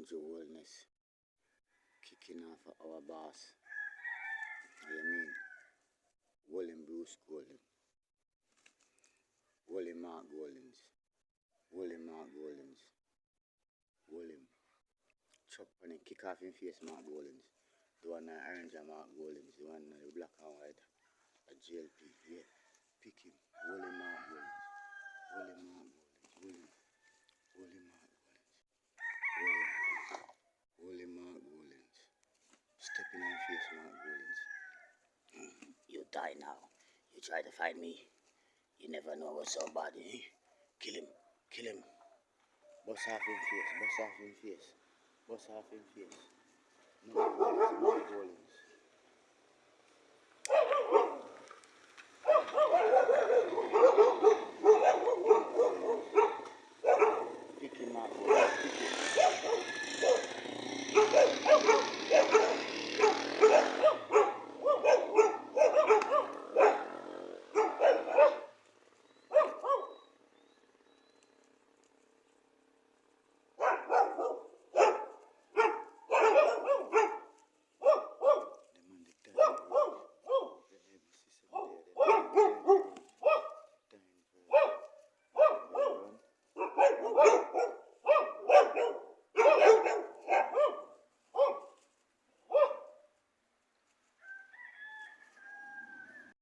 Andrew Wellness kicking off for our boss. What you mean? William Bruce Golden. William Mark Goldens. William Mark Goldens. William. Chop on it, kick off in face Mark Goldens. The one that orange Mark Goldens. The one that black and white. A GLP. Yeah. Pick him. William Mark Goldens. William Mark Goldens. William. William Mark Goldens. William. William Mark Goldens. Stepping on face Mark Goldens. You die now. You try to find me. You never know what's so bad, eh? Kill him. Kill him. Bust off in face. Bust off in face. Bust off in face. Mark Goldens. Mark Goldens.